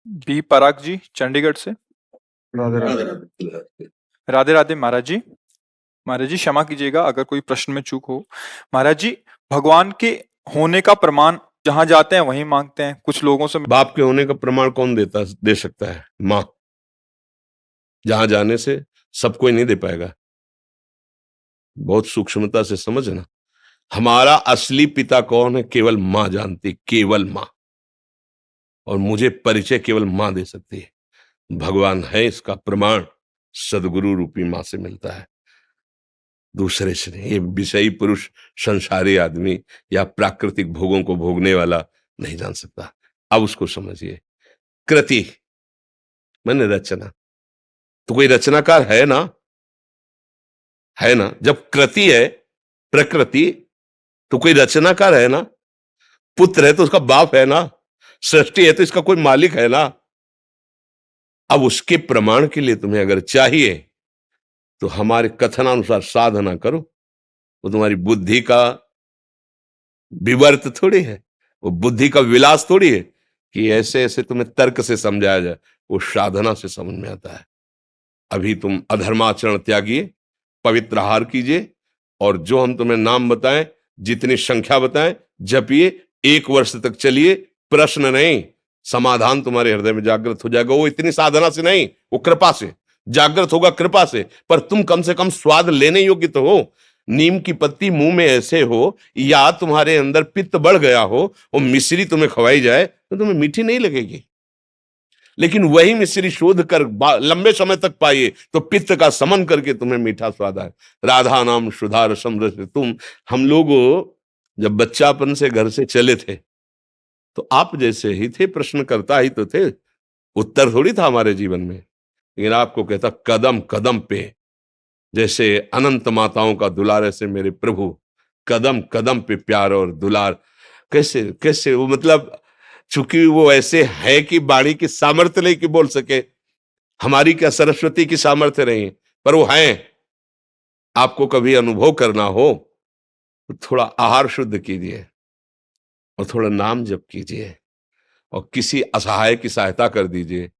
B पराग जी चंडीगढ़ से। राधे राधे। राधे राधे महाराज जी। महाराज जी क्षमा कीजिएगा अगर कोई प्रश्न में चूक हो। महाराज जी, भगवान के होने का प्रमाण जहां जाते हैं वहीं मांगते हैं। कुछ लोगों से बाप के होने का प्रमाण कौन दे सकता है? मां। जहां जाने से सब कोई नहीं दे पाएगा। बहुत सूक्ष्मता से समझना। हमारा असली पिता कौन है केवल मां जानती, केवल मां। और मुझे परिचय केवल मां दे सकती है। भगवान है इसका प्रमाण सदगुरु रूपी मां से मिलता है, दूसरे से नहीं। ये विषयी पुरुष, संसारी आदमी या प्राकृतिक भोगों को भोगने वाला नहीं जान सकता। अब उसको समझिए। कृति माने रचना। तो कोई रचनाकार है ना? है ना? जब कृति है प्रकृति, तो कोई रचनाकार है ना? पुत्र है तो उसका बाप है ना? सृष्टि है तो इसका कोई मालिक है ना? अब उसके प्रमाण के लिए तुम्हें अगर चाहिए तो हमारे कथनानुसार साधना करो। वो तुम्हारी बुद्धि का विवर्त थोड़ी है, वो बुद्धि का विलास थोड़ी है कि ऐसे ऐसे तुम्हें तर्क से समझाया जाए। वो साधना से समझ में आता है। अभी तुम अधर्माचरण त्यागिए, पवित्र आहार कीजिए, और जो हम तुम्हें नाम बताएं, जितनी संख्या बताएं, जपिए। 1 वर्ष तक चलिए, प्रश्न नहीं, समाधान तुम्हारे हृदय में जागृत हो जाएगा। वो इतनी साधना से नहीं, वो कृपा से जागृत होगा, कृपा से। पर तुम कम से कम स्वाद लेने योग्य तो हो। नीम की पत्ती मुंह में ऐसे हो, या तुम्हारे अंदर पित्त बढ़ गया हो, वो मिश्री तुम्हें खवाई जाए तो तुम्हें मीठी नहीं लगेगी। लेकिन वही मिश्री शोध कर लंबे समय तक पाइए तो पित्त का समन करके तुम्हें मीठा स्वाद आए। राधा नाम सुधा रसम रस तुम। हम लोग जब बच्चापन से घर से चले थे तो आप जैसे ही थे, प्रश्न करता ही तो थे, उत्तर थोड़ी था हमारे जीवन में। लेकिन आपको कहता कदम कदम पे, जैसे अनंत माताओं का दुलार ऐसे मेरे प्रभु, कदम कदम पे प्यार और दुलार। कैसे कैसे वो, मतलब चूंकि वो ऐसे है कि बाणी की सामर्थ्य नहीं कि बोल सके, हमारी क्या सरस्वती की सामर्थ्य नहीं, पर वो है। आपको कभी अनुभव करना हो तो थोड़ा आहार शुद्ध कीजिए और थोड़ा नाम जप कीजिए और किसी असहाय की सहायता कर दीजिए,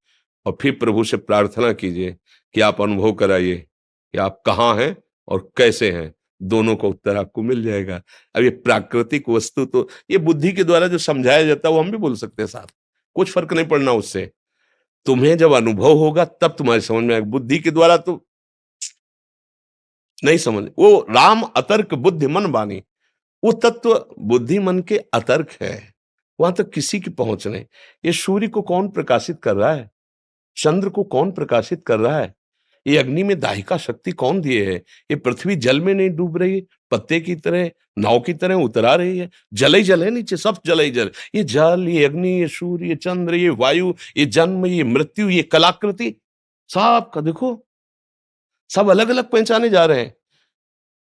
और फिर प्रभु से प्रार्थना कीजिए कि आप अनुभव कराइए कि आप कहाँ हैं और कैसे हैं। दोनों का उत्तर आपको मिल जाएगा। अब ये प्राकृतिक वस्तु तो ये बुद्धि के द्वारा जो समझाया जाता है वो हम भी बोल सकते हैं साथ, कुछ फर्क नहीं पड़ना उससे। तुम्हें जब अनुभव होगा तब तुम्हारी समझ में आएगा। बुद्धि के द्वारा तो नहीं समझ। वो राम अतर्क बुद्धि मन बानी, वो तत्व बुद्धि मन के अतर्क है, वहां तक किसी की पहुंच नहीं। ये सूर्य को कौन प्रकाशित कर रहा है? चंद्र को कौन प्रकाशित कर रहा है? ये अग्नि में दाहिका शक्ति कौन दिए है? ये पृथ्वी जल में नहीं डूब रही, पत्ते की तरह, नाव की तरह उतरा रही है। जल ही जल है नीचे, सब जल ही जल। ये जल, ये अग्नि, ये सूर्य, ये चंद्र, ये वायु, ये जन्म, ये मृत्यु, ये कलाकृति, सब का देखो, सब अलग अलग पहचाने जा रहे हैं।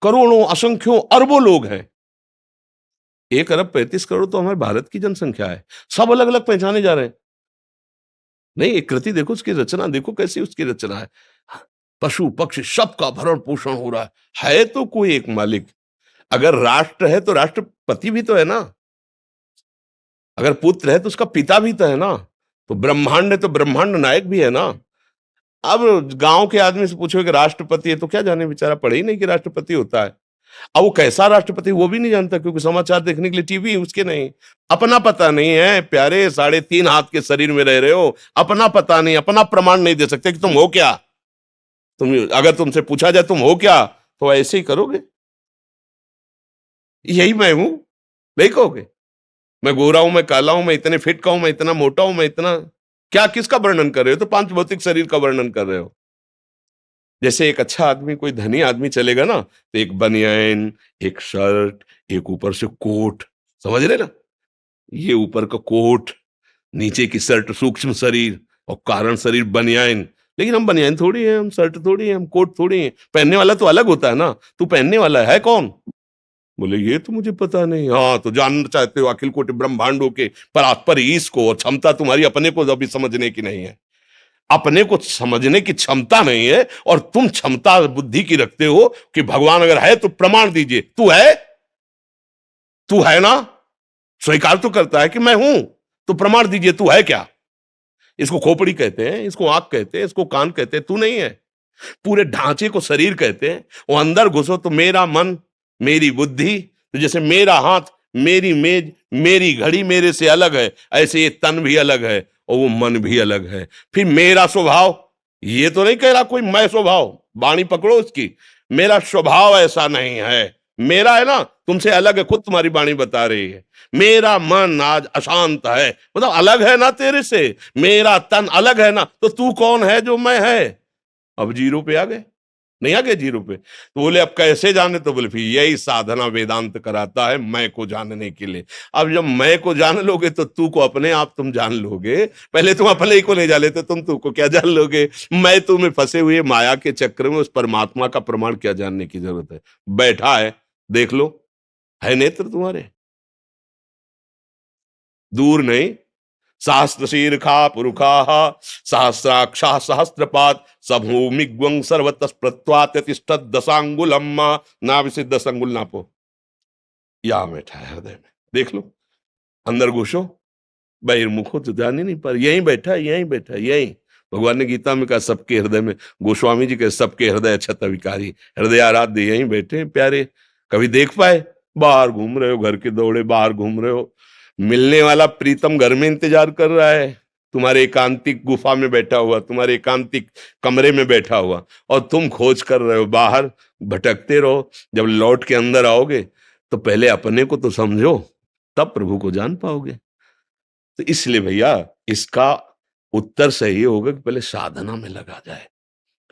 करोड़ों, असंख्यों, अरबों लोग हैं। 1 अरब 35 करोड़ तो हमारे भारत की जनसंख्या है। सब अलग अलग पहचाने जा रहे हैं। नहीं, एक कृति देखो, उसकी रचना देखो कैसी उसकी रचना है। पशु पक्षी सबका भरण पोषण हो रहा है तो कोई एक मालिक। अगर राष्ट्र है तो राष्ट्रपति भी तो है ना, अगर पुत्र है तो उसका पिता भी तो है ना, तो ब्रह्मांड है तो ब्रह्मांड नायक भी है ना। अब गांव के आदमी से पूछो कि राष्ट्रपति है तो क्या जाने, बेचारा पढ़े ही नहीं कि राष्ट्रपति होता है। अब वो कैसा राष्ट्रपति वो भी नहीं जानता, क्योंकि समाचार देखने के लिए टीवी उसके नहीं। अपना पता नहीं है प्यारे, 3.5 हाथ के शरीर में रह रहे हो, अपना पता नहीं, अपना प्रमाण नहीं दे सकते कि तुम हो क्या। तुम अगर तुमसे पूछा जाए तुम हो क्या, तो ऐसे ही करोगे, यही मैं हूं, नहीं कहोगे। मैं गोरा हूं, मैं काला हूं, मैं इतने फिट का हूं, मैं इतना मोटा हूं, मैं इतना क्या, किसका वर्णन कर रहे हो? तो 5 भौतिक शरीर का वर्णन कर रहे हो। जैसे एक अच्छा आदमी, कोई धनी आदमी चलेगा ना, तो एक बनियान, एक शर्ट, एक ऊपर से कोट, समझ रहे ना, ये ऊपर का कोट, नीचे की शर्ट, सूक्ष्म शरीर, और कारण शरीर बनियान। लेकिन हम बनियान थोड़ी है, हम शर्ट थोड़ी है, हम कोट थोड़ी है। पहनने वाला तो अलग होता है ना। तू पहनने वाला है कौन? बोले ये तो मुझे पता नहीं। हाँ, तो जानना चाहते हो अखिल कोटि ब्रह्मांडों के पर ईश को, और क्षमता तुम्हारी अपने को अभी समझने की नहीं है। अपने को समझने की क्षमता नहीं है, और तुम क्षमता बुद्धि की रखते हो कि भगवान अगर है तो प्रमाण दीजिए। तू है, तू है ना, स्वीकार तो करता है कि मैं हूं, तो प्रमाण दीजिए, तू है क्या। इसको खोपड़ी कहते हैं, इसको आंख कहते हैं, इसको कान कहते हैं, तू नहीं है। पूरे ढांचे को शरीर कहते हैं। वो अंदर घुसो तो मेरा मन, मेरी बुद्धि, तो जैसे मेरा हाथ, मेरी मेज, मेरी घड़ी मेरे से अलग है, ऐसे ये तन भी अलग है और वो मन भी अलग है। फिर मेरा स्वभाव, ये तो नहीं कह रहा कोई मैं स्वभाव, वाणी पकड़ो उसकी, मेरा स्वभाव ऐसा नहीं है, मेरा है ना, तुमसे अलग है, खुद तुम्हारी वाणी बता रही है। मेरा मन आज अशांत है, मतलब अलग है ना तेरे से। मेरा तन अलग है ना, तो तू कौन है जो मैं है। अब जीरो पे आ गए, नहीं आ गए जीरो पे। तो बोले अब कैसे जाने, तो बोले फिर यही साधना वेदांत कराता है, मैं को जानने के लिए। अब जब मैं को जान लोगे तो तू को अपने आप तुम जान लोगे। पहले तुम अपने ही को नहीं जान लेते, तुम तू को क्या जान लोगे। मैं तुम्हें फंसे हुए माया के चक्र में उस परमात्मा का प्रमाण क्या जानने की जरूरत है। बैठा है, देख लो, है नेत्र तुम्हारे, दूर नहीं। सहस्त्र शीर्षा पुरुखा सहस्राक्षा सहस्त्रपात सभूमिग्वं सर्वतः प्रत्वात्यतिष्ठत दशांगुलम। नाभि से 10 अंगुल नापो, यहां बैठा है हृदय में, देख लो। अंदर घुसो, बहिर्मुखो तो जान ही नहीं पर, यहीं बैठा है, यहीं बैठा है, यहीं। भगवान ने गीता में कहा सबके हृदय में, गोस्वामी जी के सबके हृदय छत विकारी, हृदय आराध्य यहीं बैठे हैं प्यारे। कभी देख पाए, बाहर घूम रहे हो, घर के दौड़े बाहर घूम रहे हो। मिलने वाला प्रीतम घर में इंतजार कर रहा है, तुम्हारे एकांतिक गुफा में बैठा हुआ, तुम्हारे एकांतिक कमरे में बैठा हुआ, और तुम खोज कर रहे हो, बाहर भटकते रहो। जब लौट के अंदर आओगे तो पहले अपने को तो समझो, तब प्रभु को जान पाओगे। तो इसलिए भैया इसका उत्तर सही होगा कि पहले साधना में लगा जाए,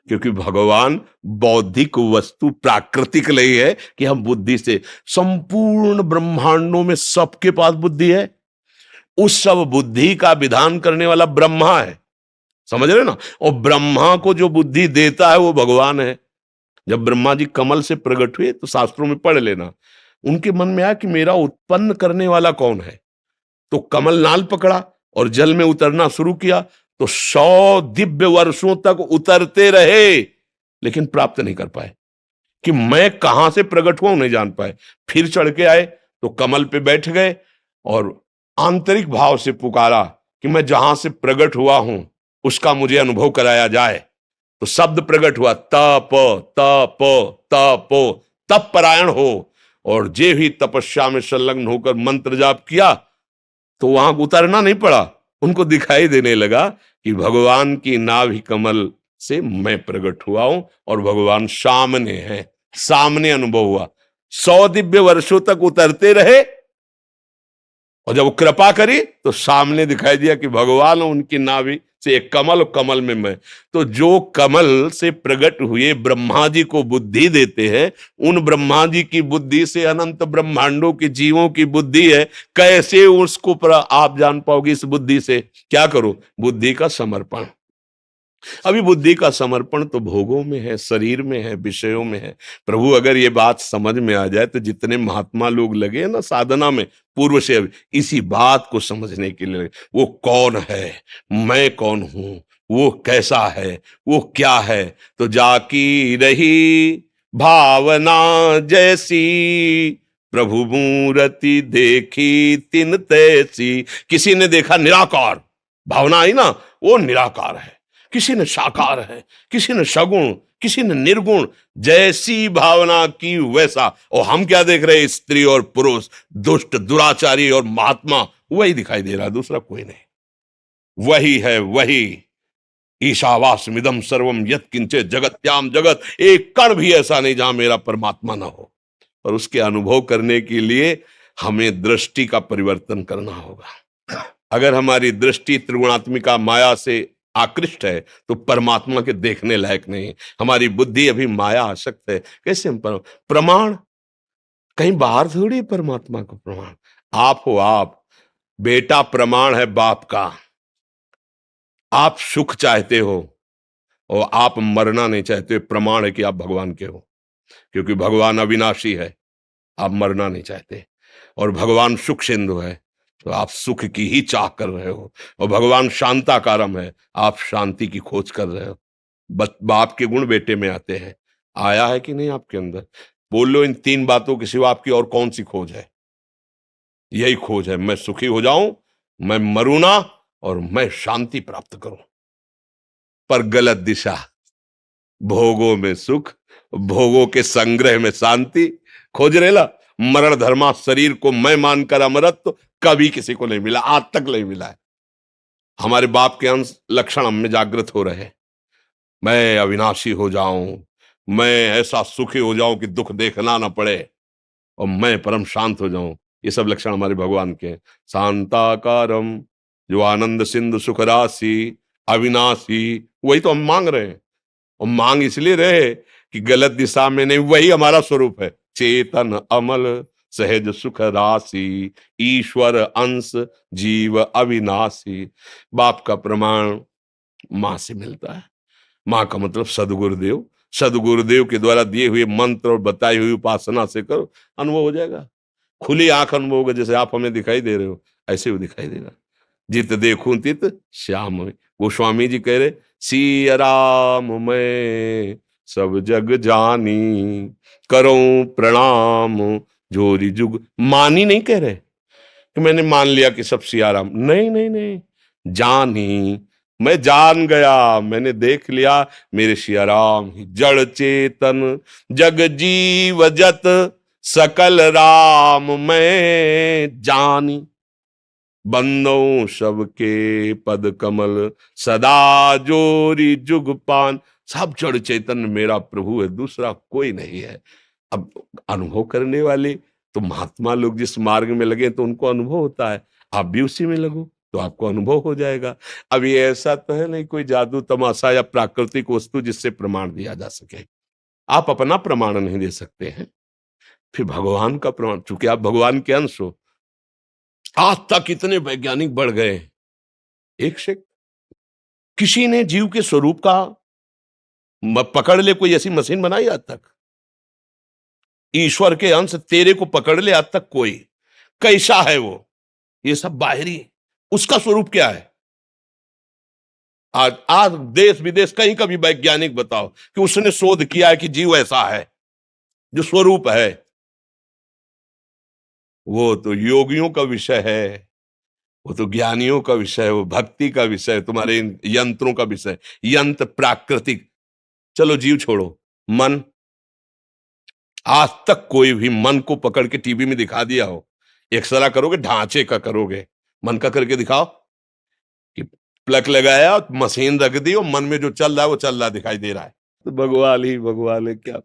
क्योंकि भगवान बौद्धिक वस्तु प्राकृतिक नहीं है कि हम बुद्धि से, संपूर्ण ब्रह्मांडों में सबके पास बुद्धि है। उस सब बुद्धि का विधान करने वाला ब्रह्मा है, समझ रहे ना। और ब्रह्मा को जो बुद्धि देता है वो भगवान है। जब ब्रह्मा जी कमल से प्रकट हुए तो शास्त्रों में पढ़ लेना, उनके मन में आया कि मेरा उत्पन्न करने वाला कौन है। तो कमल नाल पकड़ा और जल में उतरना शुरू किया, तो 100 दिव्य वर्षों तक उतरते रहे, लेकिन प्राप्त नहीं कर पाए कि मैं कहां से प्रकट हुआ, नहीं जान पाए। फिर चढ़ के आए तो कमल पे बैठ गए और आंतरिक भाव से पुकारा कि मैं जहां से प्रकट हुआ हूं उसका मुझे अनुभव कराया जाए। तो शब्द प्रकट हुआ, तप तप तप, तप परायण हो। और जे भी तपस्या में संलग्न होकर मंत्र जाप किया तो वहां उतरना नहीं पड़ा, उनको दिखाई देने लगा कि भगवान की नाभि कमल से मैं प्रकट हुआ हूं और भगवान सामने है, सामने अनुभव हुआ। 100 दिव्य वर्षों तक उतरते रहे और जब कृपा करी तो सामने दिखाई दिया कि भगवान उनकी नाभि से एक कमल और कमल में मैं। तो जो कमल से प्रकट हुए ब्रह्मा जी को बुद्धि देते हैं, उन ब्रह्मा जी की बुद्धि से अनंत ब्रह्मांडों के जीवों की बुद्धि है। कैसे उसको आप जान पाओगे इस बुद्धि से। क्या करो, बुद्धि का समर्पण। अभी बुद्धि का समर्पण तो भोगों में है, शरीर में है, विषयों में है। प्रभु अगर ये बात समझ में आ जाए तो जितने महात्मा लोग लगे ना साधना में पूर्व से, इसी बात को समझने के लिए, वो कौन है, मैं कौन हूं, वो कैसा है, वो क्या है। तो जाकी रही भावना जैसी, प्रभु मूर्ति देखी तिन तैसी। किसी ने देखा निराकार, भावना आई ना, वो निराकार है। किसी ने साकार है, किसी ने सगुण, किसी ने निर्गुण, जैसी भावना की वैसा। और हम क्या देख रहे हैं, स्त्री और पुरुष, दुष्ट दुराचारी और महात्मा, वही दिखाई दे रहा है, दूसरा कोई नहीं। वही है वही। ईशावास्मिदं सर्वम यत् किंचित जगत्याम जगत, एक कण भी ऐसा नहीं जहां मेरा परमात्मा ना हो। और उसके अनुभव करने के लिए हमें दृष्टि का परिवर्तन करना होगा। अगर हमारी दृष्टि त्रिगुणात्मिका माया से आकृष्ट है तो परमात्मा के देखने लायक नहीं। हमारी बुद्धि अभी माया आसक्त है। कैसे हम प्रमाण कहीं बाहर थोड़ी परमात्मा का प्रमाण, आप हो। आप बेटा प्रमाण है बाप का। आप सुख चाहते हो और आप मरना नहीं चाहते, प्रमाण है कि आप भगवान के हो। क्योंकि भगवान अविनाशी है, आप मरना नहीं चाहते। और भगवान सुख सिंधु है, तो आप सुख की ही चाह कर रहे हो। और भगवान शांताकारम है, आप शांति की खोज कर रहे हो। बाप के गुण बेटे में आते हैं। आया है कि नहीं आपके अंदर? बोल लो, इन 3 बातों के सिवा आपकी और कौन सी खोज है? यही खोज है, मैं सुखी हो जाऊं, मैं मरूं ना और मैं शांति प्राप्त करूं। पर गलत दिशा, भोगों में सुख, भोगों के संग्रह में शांति खोज रेला। मरण धर्मा शरीर को मैं मानकर अमरत्व कभी किसी को नहीं मिला, आज तक नहीं मिला है। हमारे बाप के अंश लक्षण हम में जागृत हो रहे हैं। मैं अविनाशी हो जाऊं, मैं ऐसा सुखी हो जाऊं कि दुख देखना ना पड़े, और मैं परम शांत हो जाऊं। ये सब लक्षण हमारे भगवान के हैं। शांताकारम, जो आनंद सिंधु सुख राशि, अविनाशी, वही तो हम मांग रहे हैं। और मांग इसलिए रहे कि गलत दिशा में नहीं, वही हमारा स्वरूप है। चेतन अमल सहज सुख राशि, ईश्वर अंश जीव अविनाशी। बाप का प्रमाण मां से मिलता है। मां का मतलब सदगुरुदेव। सदगुरुदेव के द्वारा दिए हुए मंत्र और बताई हुई उपासना से करो, अनुभव हो जाएगा। खुली आंख अनुभव होगा। जैसे आप हमें दिखाई दे रहे हो, ऐसे ही दिखाई देगा। जित देखूं तित श्याम में। वो स्वामी जी कह रहे, सिया राम मैं सब जग जानी, करूं प्रणाम जोरी जुग। मानी नहीं कह रहे कि मैंने मान लिया कि सब सिया राम, नहीं नहीं नहीं, जानी, मैं जान गया, मैंने देख लिया मेरे सिया राम ही जड़ चेतन जग जीव जत सकल राम मैं जानी। बंदों सबके पद कमल सदा जोरी जुग पान। सब जड़ चैतन मेरा प्रभु है, दूसरा कोई नहीं है। अब अनुभव करने वाले तो महात्मा लोग जिस मार्ग में लगे तो उनको अनुभव होता है। आप भी उसी में लगो तो आपको अनुभव हो जाएगा। अब ये ऐसा तो है नहीं कोई जादू तमाशा या प्राकृतिक वस्तु जिससे प्रमाण दिया जा सके। आप अपना प्रमाण नहीं दे सकते हैं, फिर भगवान का प्रमाण। चूंकि आप भगवान के अंश हो। आज तक इतने वैज्ञानिक बढ़ गए, एक से किसी ने जीव के स्वरूप का पकड़ ले कोई ऐसी मशीन बनाई आज तक? ईश्वर के अंश तेरे को पकड़ ले आज तक कोई? कैसा है वो? ये सब बाहरी, उसका स्वरूप क्या है? आज आज देश विदेश कहीं का भी वैज्ञानिक बताओ कि उसने शोध किया है कि जीव ऐसा है जो स्वरूप है। वो तो योगियों का विषय है, वो तो ज्ञानियों का विषय है, वो भक्ति का विषय है, तुम्हारे इन यंत्रों का विषय। यंत्र प्राकृतिक। चलो जीव छोड़ो, मन। आज तक कोई भी मन को पकड़ के टीवी में दिखा दिया हो? एक्सरा करोगे, ढांचे का करोगे, मन का करके दिखाओ कि प्लग लगाया, मशीन रख दी और मन में जो चल रहा है वो चल रहा दिखाई दे रहा है। तो भगवान ही भगवान है, क्या